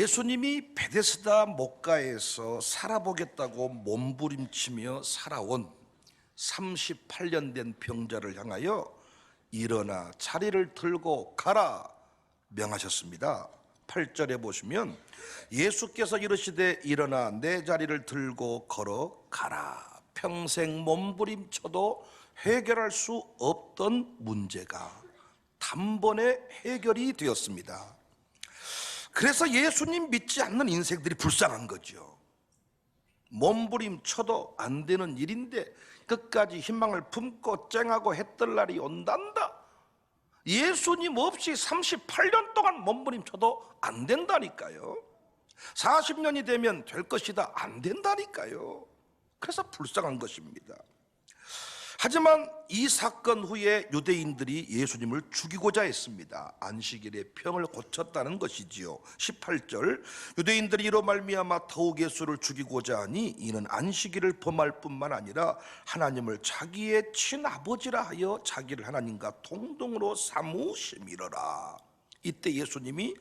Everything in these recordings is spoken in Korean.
예수님이 베데스다 목가에서 살아보겠다고 몸부림치며 살아온 38년 된 병자를 향하여 일어나 자리를 들고 가라 명하셨습니다. 8절에 보시면 예수께서 이르시되 일어나 내 자리를 들고 걸어가라. 평생 몸부림쳐도 해결할 수 없던 문제가 단번에 해결이 되었습니다. 그래서 예수님 믿지 않는 인생들이 불쌍한 거죠. 몸부림쳐도 안 되는 일인데 끝까지 희망을 품고 쨍하고 했던 날이 온단다. 예수님 없이 38년 동안 몸부림쳐도 안 된다니까요. 40년이 되면 될 것이다, 안 된다니까요. 그래서 불쌍한 것입니다. 하지만 이 사건 후에 유대인들이 예수님을 죽이고자 했습니다. 안식일에 병을 고쳤다는 것이지요. 18절 유대인들이 이로 말미암아 더욱 예수를 죽이고자 하니 이는 안식일을 범할 뿐만 아니라 하나님을 자기의 친아버지라 하여 자기를 하나님과 동등으로 삼으심이로라. 이때 예수님이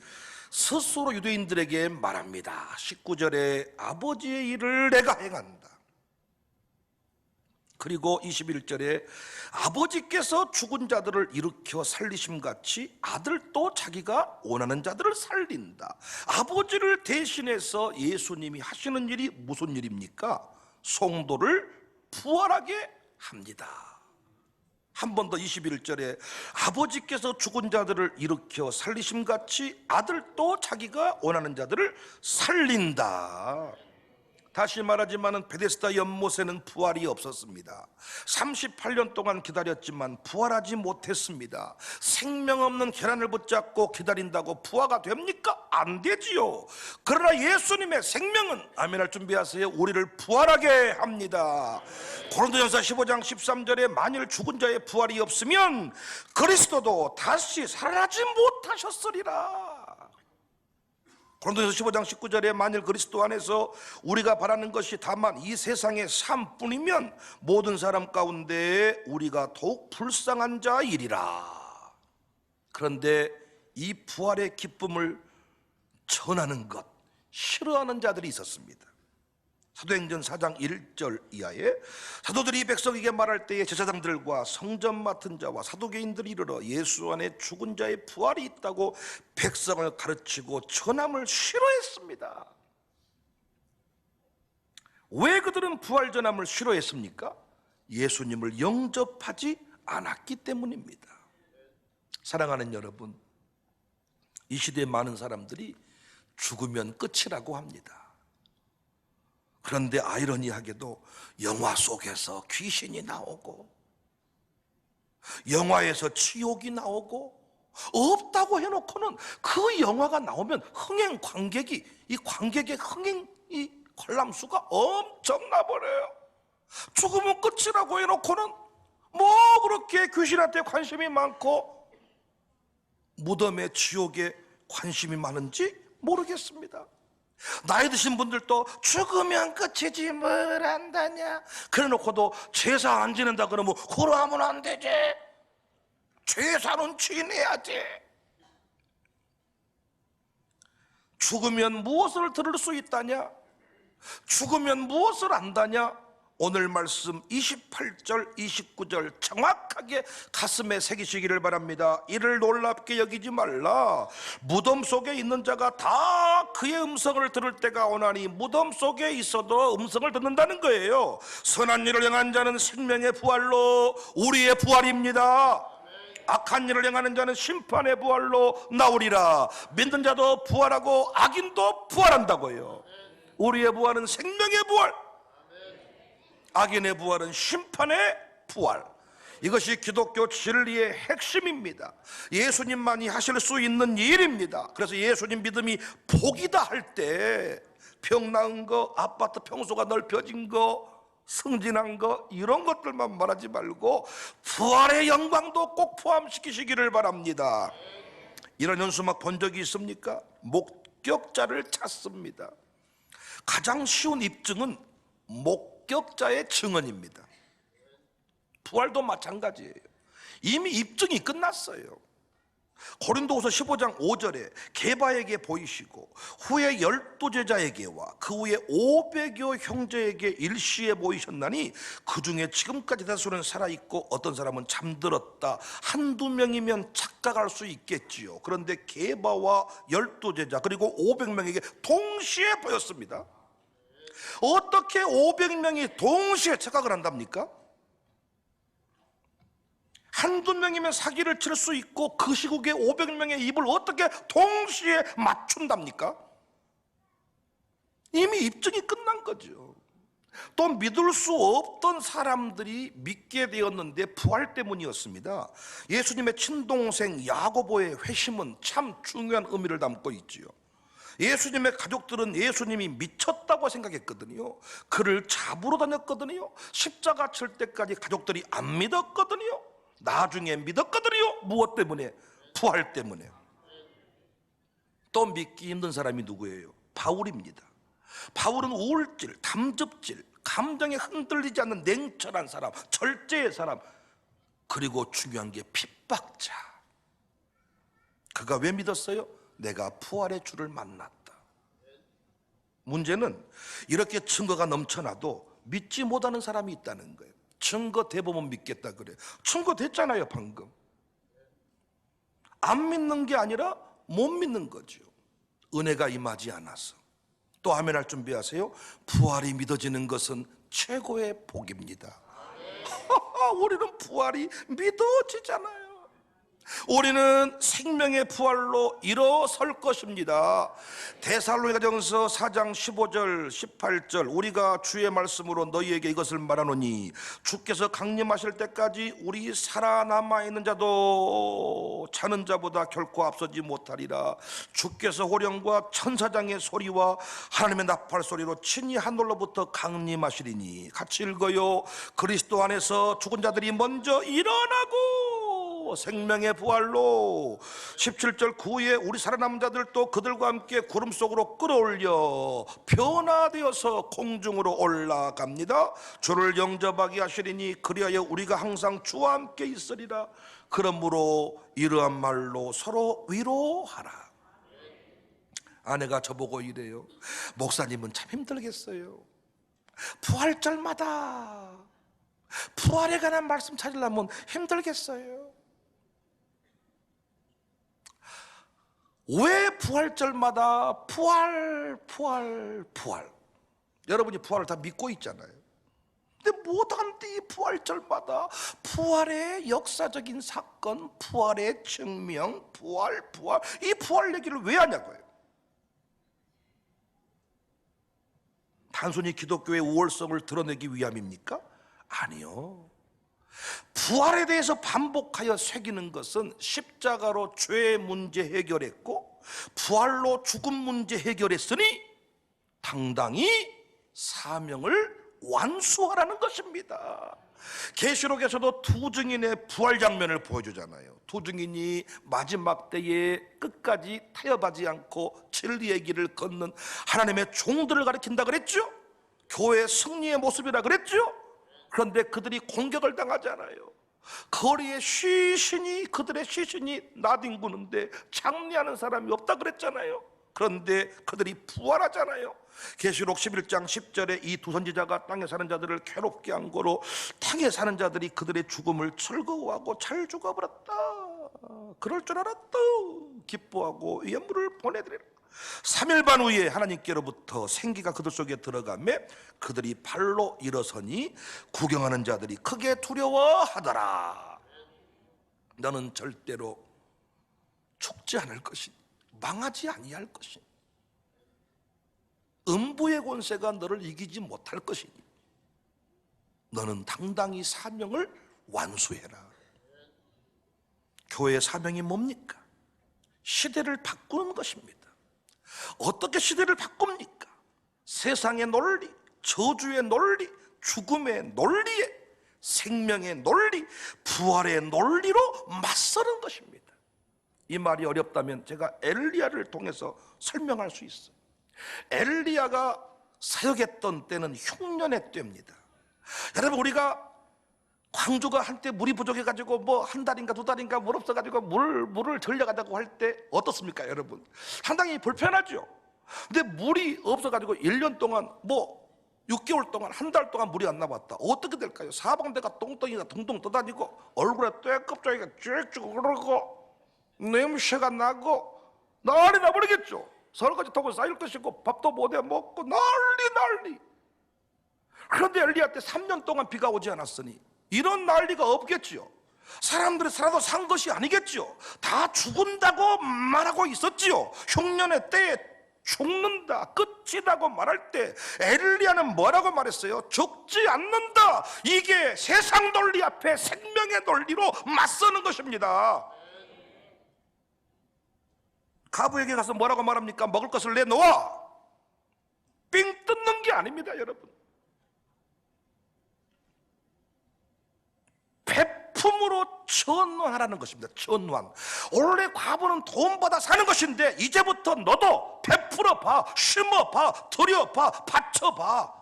스스로 유대인들에게 말합니다. 19절에 아버지의 일을 내가 행한다. 그리고 21절에 아버지께서 죽은 자들을 일으켜 살리심같이 아들도 자기가 원하는 자들을 살린다. 아버지를 대신해서 예수님이 하시는 일이 무슨 일입니까? 성도를 부활하게 합니다. 한 번 더 21절에 아버지께서 죽은 자들을 일으켜 살리심같이 아들도 자기가 원하는 자들을 살린다. 다시 말하지만 베데스다 연못에는 부활이 없었습니다. 38년 동안 기다렸지만 부활하지 못했습니다. 생명 없는 계란을 붙잡고 기다린다고 부활가 됩니까? 안 되지요. 그러나 예수님의 생명은, 아멘할 준비하세요, 우리를 부활하게 합니다. 고린도전서 15장 13절에 만일 죽은 자의 부활이 없으면 그리스도도 다시 살아나지 못하셨으리라. 고린도전서 15장 19절에 만일 그리스도 안에서 우리가 바라는 것이 다만 이 세상의 삶뿐이면 모든 사람 가운데 우리가 더욱 불쌍한 자이리라. 그런데 이 부활의 기쁨을 전하는 것 싫어하는 자들이 있었습니다. 사도행전 4장 1절 이하에 사도들이 백성에게 말할 때에 제사장들과 성전 맡은 자와 사도계인들이 이르러 예수 안에 죽은 자의 부활이 있다고 백성을 가르치고 전함을 싫어했습니다. 왜 그들은 부활 전함을 싫어했습니까? 예수님을 영접하지 않았기 때문입니다. 사랑하는 여러분, 이 시대에 많은 사람들이 죽으면 끝이라고 합니다. 그런데 아이러니하게도 영화 속에서 귀신이 나오고 영화에서 지옥이 나오고 없다고 해놓고는 그 영화가 나오면 흥행 관객이, 이 관객의 흥행 이 관람수가 엄청나 버려요. 죽으면 끝이라고 해놓고는 뭐 그렇게 귀신한테 관심이 많고 무덤의 지옥에 관심이 많은지 모르겠습니다. 나이 드신 분들도 죽으면 끝이지 뭘 한다냐, 그래놓고도 제사 안 지낸다 그러면 그러면 안 되지, 제사는 지내야지. 죽으면 무엇을 들을 수 있다냐, 죽으면 무엇을 안다냐. 오늘 말씀 28절 29절 정확하게 가슴에 새기시기를 바랍니다. 이를 놀랍게 여기지 말라. 무덤 속에 있는 자가 다 그의 음성을 들을 때가 오나니, 무덤 속에 있어도 음성을 듣는다는 거예요. 선한 일을 행한 자는 생명의 부활로 우리의 부활입니다. 악한 일을 행하는 자는 심판의 부활로 나오리라. 믿는 자도 부활하고 악인도 부활한다고요. 우리의 부활은 생명의 부활, 악인의 부활은 심판의 부활. 이것이 기독교 진리의 핵심입니다. 예수님만이 하실 수 있는 일입니다. 그래서 예수님 믿음이 복이다 할 때 병 나은 거, 아파트 평소가 넓혀진 거, 승진한 거, 이런 것들만 말하지 말고 부활의 영광도 꼭 포함시키시기를 바랍니다. 이런 현수막 본 적이 있습니까? 목격자를 찾습니다. 가장 쉬운 입증은 목격자의 증언입니다. 부활도 마찬가지예요. 이미 입증이 끝났어요. 고린도후서 15장 5절에 게바에게 보이시고 후에 12제자에게와 그 후에 500여 형제에게 일시에 보이셨나니 그 중에 지금까지 다수는 살아있고 어떤 사람은 잠들었다. 한두 명이면 착각할 수 있겠지요. 그런데 게바와 12제자 그리고 500명에게 동시에 보였습니다. 어떻게 500명이 동시에 착각을 한답니까? 한두 명이면 사기를 칠 수 있고 그 시국에 500명의 입을 어떻게 동시에 맞춘답니까? 이미 입증이 끝난 거죠. 또 믿을 수 없던 사람들이 믿게 되었는데 부활 때문이었습니다. 예수님의 친동생 야고보의 회심은 참 중요한 의미를 담고 있지요. 예수님의 가족들은 예수님이 미쳤다고 생각했거든요. 그를 잡으러 다녔거든요. 십자가 칠 때까지 가족들이 안 믿었거든요. 나중에 믿었거든요. 무엇 때문에? 부활 때문에. 또 믿기 힘든 사람이 누구예요? 바울입니다. 바울은 우울질, 담즙질, 감정에 흔들리지 않는 냉철한 사람, 절제의 사람, 그리고 중요한 게 핍박자. 그가 왜 믿었어요? 내가 부활의 주를 만났다. 문제는 이렇게 증거가 넘쳐나도 믿지 못하는 사람이 있다는 거예요. 증거 대보면 믿겠다 그래. 증거 됐잖아요 방금. 안 믿는 게 아니라 못 믿는 거죠. 은혜가 임하지 않아서. 또 아멘할 준비하세요. 부활이 믿어지는 것은 최고의 복입니다. 우리는 부활이 믿어지잖아요. 우리는 생명의 부활로 일어설 것입니다. 데살로니가전서 4장 15절 18절 우리가 주의 말씀으로 너희에게 이것을 말하노니 주께서 강림하실 때까지 우리 살아남아 있는 자도 자는 자보다 결코 앞서지 못하리라. 주께서 호령과 천사장의 소리와 하나님의 나팔 소리로 친히 하늘로부터 강림하시리니. 같이 읽어요. 그리스도 안에서 죽은 자들이 먼저 일어나고 생명의 부활로 17절 그 후에 우리 살아남은 자들도 그들과 함께 구름 속으로 끌어올려 변화되어서 공중으로 올라갑니다. 주를 영접하게 하시리니 그리하여 우리가 항상 주와 함께 있으리라. 그러므로 이러한 말로 서로 위로하라. 아내가 저보고 이래요. 목사님은 참 힘들겠어요. 부활절마다 부활에 관한 말씀 찾으려면 힘들겠어요. 왜 부활절마다 부활 여러분이 부활을 다 믿고 있잖아요. 근데 못한데 이 부활절마다 부활의 역사적인 사건, 부활의 증명, 부활 이 부활 얘기를 왜 하냐고요. 단순히 기독교의 우월성을 드러내기 위함입니까? 아니요. 부활에 대해서 반복하여 새기는 것은 십자가로 죄의 문제 해결했고 부활로 죽음 문제 해결했으니 당당히 사명을 완수하라는 것입니다. 계시록에서도 두 증인의 부활 장면을 보여주잖아요. 두 증인이 마지막 때에 끝까지 타협하지 않고 진리의 길을 걷는 하나님의 종들을 가리킨다 그랬죠. 교회의 승리의 모습이라 그랬죠. 그런데 그들이 공격을 당하잖아요. 거리에 그들의 시신이 나뒹구는데 장례하는 사람이 없다 그랬잖아요. 그런데 그들이 부활하잖아요. 계시록 11장 10절에 이 두 선지자가 땅에 사는 자들을 괴롭게 한 거로 땅에 사는 자들이 그들의 죽음을 즐거워하고 잘 죽어버렸다. 그럴 줄 알았다. 기뻐하고 예물을 보내드리라. 3일 반 후에 하나님께로부터 생기가 그들 속에 들어가매 그들이 발로 일어서니 구경하는 자들이 크게 두려워하더라. 너는 절대로 죽지 않을 것이니 망하지 아니할 것이니 음부의 권세가 너를 이기지 못할 것이니 너는 당당히 사명을 완수해라. 교회의 사명이 뭡니까? 시대를 바꾸는 것입니다. 어떻게 시대를 바꿉니까? 세상의 논리, 저주의 논리, 죽음의 논리에 생명의 논리, 부활의 논리로 맞서는 것입니다. 이 말이 어렵다면 제가 엘리야를 통해서 설명할 수 있어요. 엘리야가 사역했던 때는 흉년의 때입니다. 여러분, 우리가 광주가 한때 물이 부족해가지고 뭐 한 달인가 두 달인가 물 없어가지고 물을 절려가자고 할 때 어떻습니까, 여러분? 상당히 불편하죠. 근데 물이 없어가지고 1년 동안 뭐 6개월 동안 한 달 동안 물이 안 나왔다. 어떻게 될까요? 사방대가 똥덩이가 둥둥 떠다니고 얼굴에 떼껍데기가 쭉쭉 흐르고 냄새가 나고 난리 나버리겠죠. 설거지 타고 쌓일 것이고 밥도 못해 먹고 난리. 그런데 엘리야 때 3년 동안 비가 오지 않았으니 이런 난리가 없겠지요. 사람들이 살아도 산 것이 아니겠지요. 다 죽은다고 말하고 있었지요. 흉년의 때에 죽는다, 끝이라고 말할 때 엘리야는 뭐라고 말했어요? 죽지 않는다. 이게 세상 논리 앞에 생명의 논리로 맞서는 것입니다. 가부에게 가서 뭐라고 말합니까? 먹을 것을 내놓아. 삥 뜯는 게 아닙니다, 여러분. 베품으로 전환하라는 것입니다. 전환. 원래 과부는 돈 받아 사는 것인데 이제부터 너도 베풀어봐, 심어봐, 들여봐, 바쳐봐.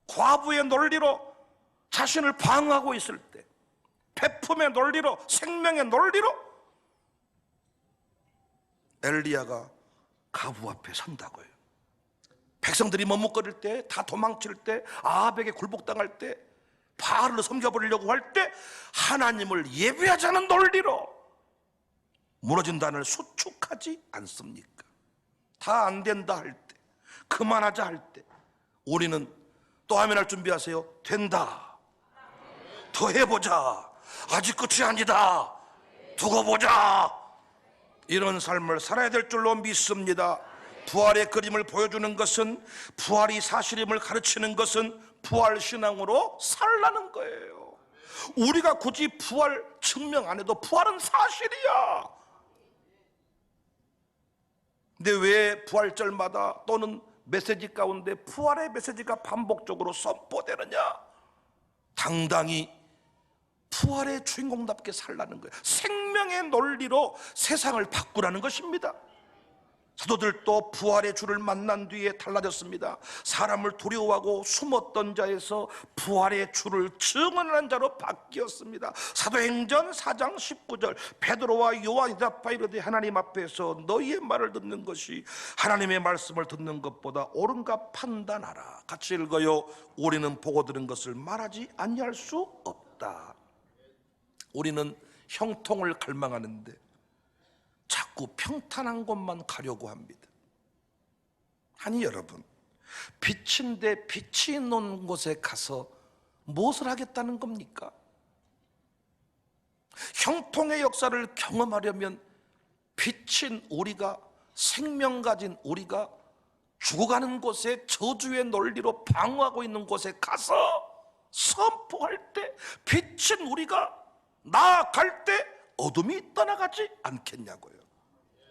과부의 논리로 자신을 방어하고 있을 때, 베품의 논리로, 생명의 논리로 엘리야가 가부 앞에 선다고요. 백성들이 머뭇거릴 때, 다 도망칠 때, 아합에게 굴복당할 때, 바알을 섬겨버리려고 할 때 하나님을 예배하자는 논리로 무너진다는 수축하지 않습니까? 다 안 된다 할 때, 그만하자 할 때 우리는 또 아멘할 준비하세요. 된다, 더 해보자, 아직 끝이 아니다, 두고 보자, 이런 삶을 살아야 될 줄로 믿습니다. 부활의 그림을 보여주는 것은, 부활이 사실임을 가르치는 것은 부활신앙으로 살라는 거예요. 우리가 굳이 부활 증명 안 해도 부활은 사실이야. 근데 왜 부활절마다 또는 메시지 가운데 부활의 메시지가 반복적으로 선포되느냐? 당당히 부활의 주인공답게 살라는 거예요. 생명의 논리로 세상을 바꾸라는 것입니다. 사도들도 부활의 주를 만난 뒤에 달라졌습니다. 사람을 두려워하고 숨었던 자에서 부활의 주를 증언하는 자로 바뀌었습니다. 사도행전 4장 19절, 베드로와 요한이 대답하여 이르되 하나님 앞에서 너희의 말을 듣는 것이 하나님의 말씀을 듣는 것보다 옳은가 판단하라. 같이 읽어요. 우리는 보고 들은 것을 말하지 아니할 수 없다. 우리는 형통을 갈망하는데 자꾸 평탄한 곳만 가려고 합니다. 아니 여러분, 빛인데 빛이 있는 곳에 가서 무엇을 하겠다는 겁니까? 형통의 역사를 경험하려면 빛인 우리가, 생명 가진 우리가 죽어가는 곳에 저주의 논리로 방어하고 있는 곳에 가서 선포할 때, 빛인 우리가 나아갈 때 어둠이 떠나가지 않겠냐고요.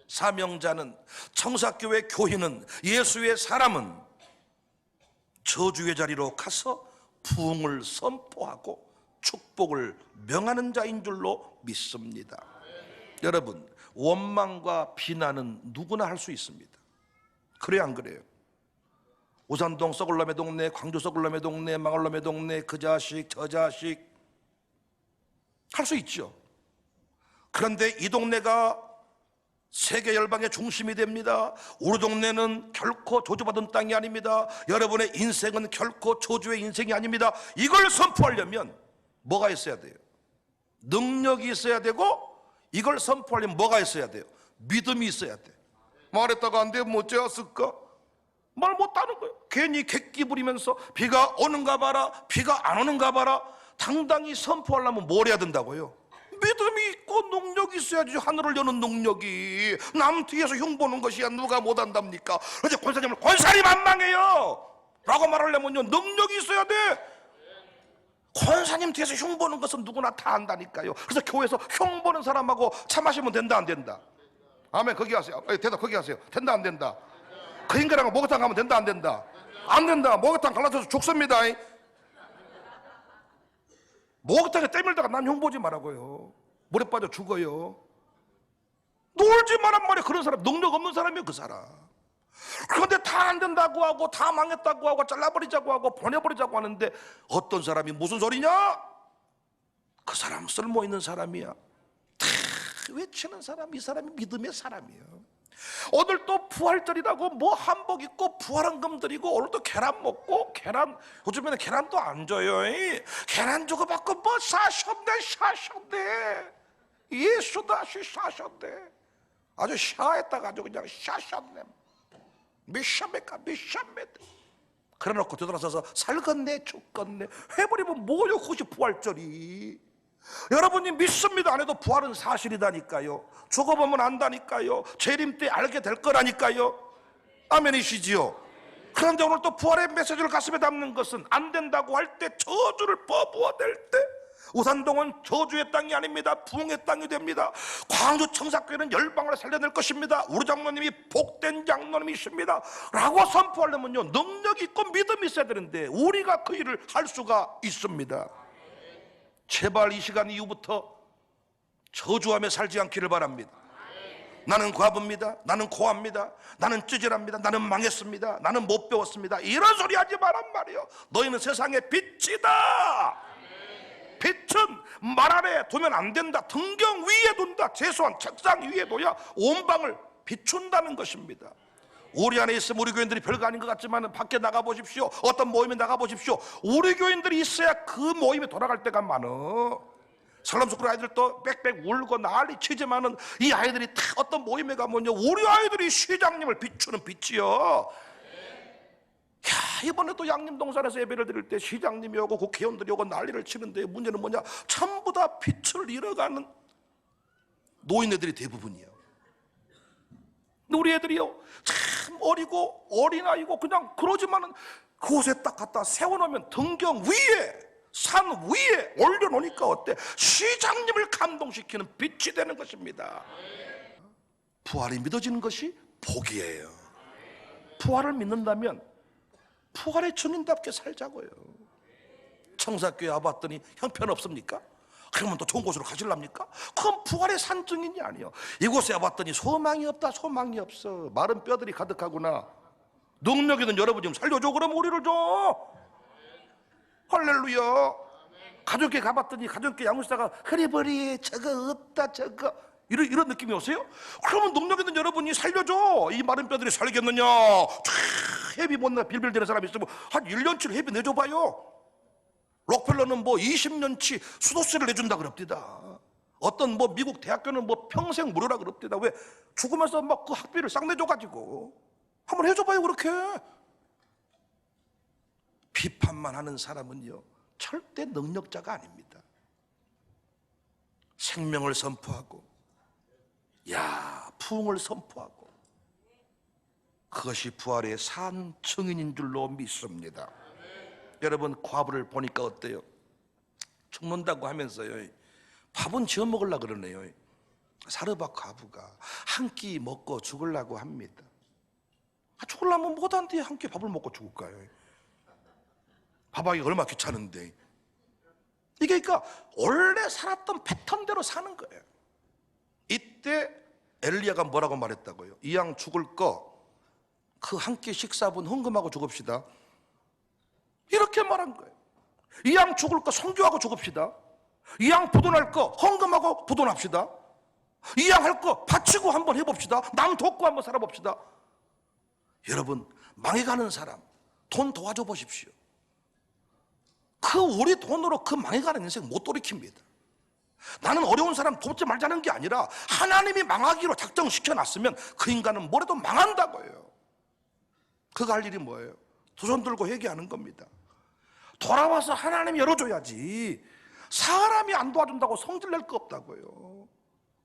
사명자는, 청사교회 교인은, 예수의 사람은 저주의 자리로 가서 부흥을 선포하고 축복을 명하는 자인 줄로 믿습니다. 여러분, 원망과 비난은 누구나 할 수 있습니다. 그래요, 안 그래요? 우산동 썩을놈의 동네, 광주 썩을놈의 동네, 망할놈의 동네, 그 자식 저 자식 할 수 있죠. 그런데 이 동네가 세계 열방의 중심이 됩니다. 우리 동네는 결코 저주받은 땅이 아닙니다. 여러분의 인생은 결코 저주의 인생이 아닙니다. 이걸 선포하려면 뭐가 있어야 돼요? 능력이 있어야 되고, 이걸 선포하려면 뭐가 있어야 돼요? 믿음이 있어야 돼. 말했다가 안 되면 어쩌었을까? 말 못하는 거예요. 괜히 객기 부리면서 비가 오는가 봐라, 비가 안 오는가 봐라. 당당히 선포하려면 뭘 해야 된다고요? 믿음이 있고 능력이 있어야지. 하늘을 여는 능력이. 남 뒤에서 흉보는 것이야 누가 못한답니까? 그래서 권사님을 권사님 안 망해요 라고 말하려면요, 능력이 있어야 돼. 권사님 뒤에서 흉보는 것은 누구나 다 안다니까요. 그래서 교회에서 흉보는 사람하고 차 마시면 된다 안 된다? 아멘. 거기 하세요. 대답 거기 하세요. 된다 안 된다? 그 인간하고 목욕탕 가면 된다 안 된다? 안 된다. 목욕탕 갈라져서 죽습니다. 목욕탕에 때밀다가 난 흉보지 말라고요. 물에 빠져 죽어요. 놀지 말란 말이에요. 그런 사람, 능력 없는 사람이에요, 그 사람. 그런데 다 안 된다고 하고, 다 망했다고 하고, 잘라버리자고 하고, 보내버리자고 하는데 어떤 사람이 무슨 소리냐? 그 사람 쓸모있는 사람이야. 다 외치는 사람, 이 사람이 믿음의 사람이에요. 오늘 또 부활절이라고 뭐 한복 입고 부활헌금 드리고 오늘도 계란 먹고, 계란 요즘에는 계란도 안 줘요. 계란 주고 받고 뭐 사셨네. 예수도 아시 사셨네. 아주 샤했다가 아주 그냥 샤셨네. 미샤메까 미샤메. 그래놓고 되돌아서서 살겠네 죽겠네 해버리면 뭐요? 그것이 부활절이. 여러분이 믿습니다 안 해도 부활은 사실이다니까요. 죽어보면 안다니까요. 재림 때 알게 될 거라니까요. 아멘이시지요? 그런데 오늘 또 부활의 메시지를 가슴에 담는 것은 안 된다고 할 때 저주를 퍼부어댈 때 우산동은 저주의 땅이 아닙니다. 부흥의 땅이 됩니다. 광주 청사교회는 열방을 살려낼 것입니다. 우리 장로님이 복된 장로님이십니다 라고 선포하려면요 능력이 있고 믿음이 있어야 되는데 우리가 그 일을 할 수가 있습니다. 제발 이 시간 이후부터 저주하며 살지 않기를 바랍니다. 나는 과부입니다. 나는 고아입니다. 나는 찌질합니다. 나는 망했습니다. 나는 못 배웠습니다. 이런 소리 하지 말란 말이요. 너희는 세상의 빛이다. 빛은 말 아래에 두면 안 된다. 등경 위에 둔다. 최소한 책상 위에 둬야 온 방을 비춘다는 것입니다. 우리 안에 있으면 우리 교인들이 별거 아닌 것 같지만 밖에 나가보십시오. 어떤 모임에 나가보십시오. 우리 교인들이 있어야 그 모임에 돌아갈 때가 많어. 설람스쿨 아이들도 빽빽 울고 난리 치지만은 이 아이들이 다 어떤 모임에 가면요 우리 아이들이 시장님을 비추는 빛이요. 야, 이번에도 양림동산에서 예배를 드릴 때 시장님이 오고 국회의원들이 오고 난리를 치는데 문제는 뭐냐? 전부 다 빛을 잃어가는 노인네들이 대부분이에요. 우리 애들이요 참 어리고 어린아이고 그냥 그러지만은 그곳에 딱 갖다 세워놓으면 등경 위에 산 위에 올려놓으니까 어때? 시장님을 감동시키는 빛이 되는 것입니다. 부활이 믿어지는 것이 복이에요. 부활을 믿는다면 부활의 증인답게 살자고요. 청사교회 와봤더니 형편없습니까? 그러면 또 좋은 곳으로 가실랍니까? 그건 부활의 산증인이 아니에요. 이곳에 와봤더니 소망이 없다. 소망이 없어. 마른 뼈들이 가득하구나. 능력 있는 여러분 좀 살려줘. 그럼 우리를 줘. 할렐루야. 가족께 가봤더니 가족께 양육사가 흐리버리 저거 없다 저거 이런 느낌이 오세요? 그러면 능력 있는 여러분이 살려줘. 이 마른 뼈들이 살겠느냐? 회비 못 내 빌빌대는 사람이 있으면 한 1년치를 회비 내줘봐요. 록펠러는 뭐 20년치 수도세를 내준다 그럽디다. 어떤 뭐 미국 대학교는 뭐 평생 무료라 그럽디다. 왜? 죽으면서 막 그 학비를 싹 내줘가지고 한번 해줘봐요. 그렇게 비판만 하는 사람은요 절대 능력자가 아닙니다. 생명을 선포하고 부흥을 선포하고 그것이 부활의 산 증인인 줄로 믿습니다. 여러분 과부를 보니까 어때요? 죽는다고 하면서요 밥은 지어 먹으려고 그러네요. 사르밧 과부가 한 끼 먹고 죽으려고 합니다. 죽으려면 못한데 한 끼 밥을 먹고 죽을까요? 밥하기가 얼마나 귀찮은데. 이게 그러니까 원래 살았던 패턴대로 사는 거예요. 이때 엘리야가 뭐라고 말했다고요? 이 양 죽을 거 그 한 끼 식사분 헌금하고 죽읍시다. 이렇게 말한 거예요. 이 양 죽을 거 성교하고 죽읍시다. 이 양 부도날 거 헌금하고 부도납시다. 이 양 할 거 바치고 한번 해봅시다. 남 돕고 한번 살아봅시다. 여러분 망해가는 사람 돈 도와줘 보십시오. 그 우리 돈으로 그 망해가는 인생 못 돌이킵니다. 나는 어려운 사람 돕지 말자는 게 아니라 하나님이 망하기로 작정시켜놨으면 그 인간은 뭐래도 망한다고요. 그가 할 일이 뭐예요? 두 손 들고 회개하는 겁니다. 돌아와서 하나님이 열어줘야지. 사람이 안 도와준다고 성질낼 거 없다고요.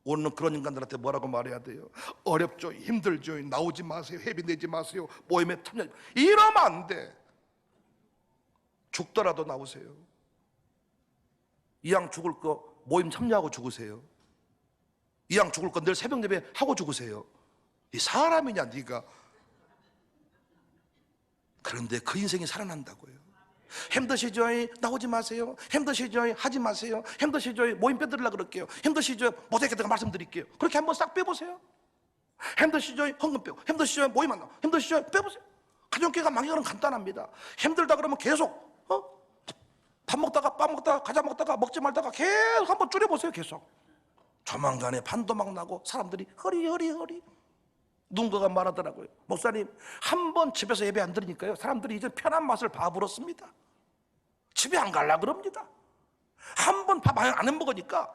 오늘은 그런 인간들한테 뭐라고 말해야 돼요? 어렵죠, 힘들죠, 나오지 마세요, 회비 내지 마세요, 모임에 참여. 이러면 안 돼. 죽더라도 나오세요. 이 양 죽을 거 모임 참여하고 죽으세요. 이 양 죽을 거 늘 새벽 예배 하고 죽으세요. 이 사람이냐 네가. 그런데 그 인생이 살아난다고요. 힘드시죠? 나오지 마세요. 힘드시죠? 하지 마세요. 힘드시죠? 모임 빼드리려고 그럴게요. 힘드시죠? 못하겠다가 말씀드릴게요. 그렇게 한번 싹 빼보세요. 힘드시죠? 헌금 빼고. 힘드시죠? 모임 안 나와. 힘드시죠? 빼보세요. 가정교회가 망해가는 간단합니다. 힘들다 그러면 계속 밥 먹다가 과자 먹다가 먹지 말다가 계속 한번 줄여보세요. 계속 조만간에 반도막 나고 사람들이 허리 누군가가 말하더라고요. 목사님, 한 번 집에서 예배 안 드리니까요, 사람들이 이제 편한 맛을 봐버렸습니다. 집에 안 갈라 그럽니다. 한 번 밥 안 해먹으니까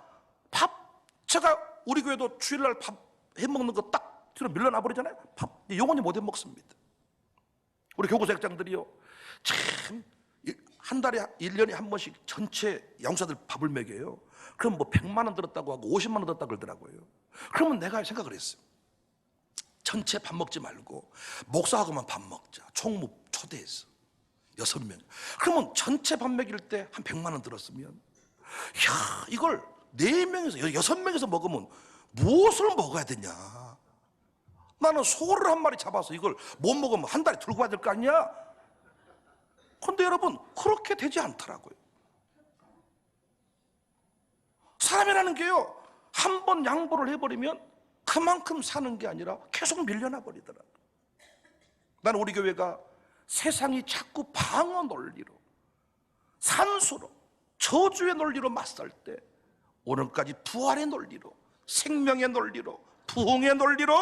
제가 우리 교회도 주일날 밥 해먹는 거 딱 뒤로 밀려나 버리잖아요. 밥 영원히 못 해먹습니다. 우리 교구sek장들이요, 참 한 달에 1년에 한 번씩 전체 양사들 밥을 먹여요. 그럼 뭐 100만 원 들었다고 하고 50만 원 들었다고 그러더라고요. 그러면 내가 생각을 했어요. 전체 밥 먹지 말고 목사하고만 밥 먹자. 총무 초대해서 6명. 그러면 전체 밥 먹일 때 한 100만 원 들었으면, 야, 이걸 4명에서 6명에서 먹으면 무엇을 먹어야 되냐. 나는 소를 한 마리 잡아서 이걸 못 먹으면 한 달에 들고 와야 될 거 아니야. 그런데 여러분, 그렇게 되지 않더라고요. 사람이라는 게요, 한 번 양보를 해버리면 그만큼 사는 게 아니라 계속 밀려나 버리더라고요. 나는 우리 교회가 세상이 자꾸 방어 논리로, 산수로, 저주의 논리로 맞설 때 오늘까지 부활의 논리로, 생명의 논리로, 부흥의 논리로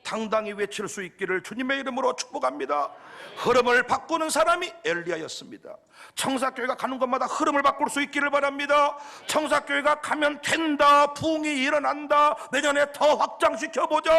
당당히 외칠 수 있기를 주님의 이름으로 축복합니다. 흐름을 바꾸는 사람이 엘리야였습니다. 청사교회가 가는 곳마다 흐름을 바꿀 수 있기를 바랍니다. 청사교회가 가면 된다, 부흥이 일어난다, 내년에 더 확장시켜보자,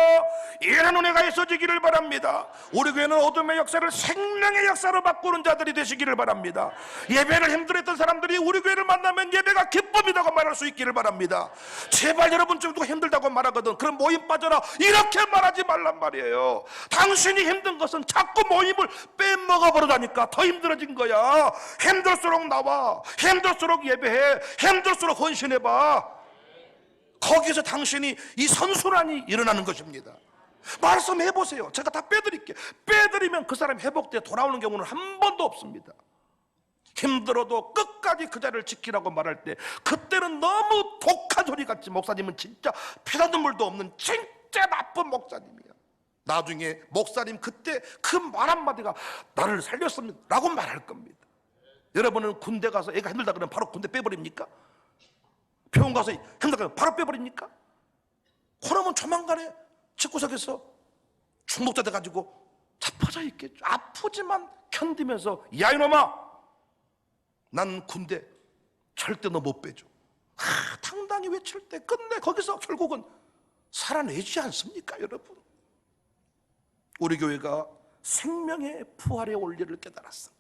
이런 은혜가 있어지기를 바랍니다. 우리 교회는 어둠의 역사를 생명의 역사로 바꾸는 자들이 되시기를 바랍니다. 예배를 힘들었던 사람들이 우리 교회를 만나면 예배가 기쁨이라고 말할 수 있기를 바랍니다. 제발 여러분 좀 누가 힘들다고 말하거든, 그럼 모임 빠져라, 이렇게 말하지 말란 말이에요. 당신이 힘든 것은 자꾸 모임을 빼먹어 버리다니까 더 힘들어진 거야. 힘들수록 나와, 힘들수록 예배해, 힘들수록 헌신해봐. 거기서 당신이 이 선순환이 일어나는 것입니다. 말씀해보세요. 제가 다 빼드릴게요. 빼드리면 그 사람 회복돼 돌아오는 경우는 한 번도 없습니다. 힘들어도 끝까지 그 자리를 지키라고 말할 때, 그때는 너무 독한 소리 같지, 목사님은 진짜 피난 눈물도 없는 진짜 나쁜 목사님이야. 나중에 목사님 그때 그 말 한마디가 나를 살렸습니다 라고 말할 겁니다. 여러분은 군대 가서 애가 힘들다 그러면 바로 군대 빼버립니까? 병원 가서 힘들다 그러면 바로 빼버립니까? 그러면 조만간에 집구석에서 중독자 돼가지고 자빠져 있겠죠. 아프지만 견디면서, 야 이놈아, 난 군대 절대 너 못 빼줘, 당당히 외칠 때 끝내 거기서 결국은 살아내지 않습니까? 여러분, 우리 교회가 생명의 부활의 원리를 깨달았어.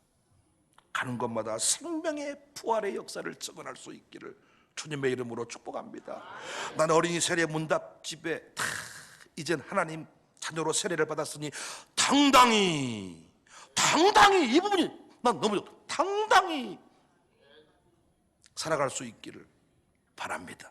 가는 곳마다 생명의 부활의 역사를 증언할 수 있기를 주님의 이름으로 축복합니다. 나는 어린이 세례 문답집에 이젠 하나님 자녀로 세례를 받았으니 당당히 이 부분이 난 너무 좋다. 당당히 살아갈 수 있기를 바랍니다.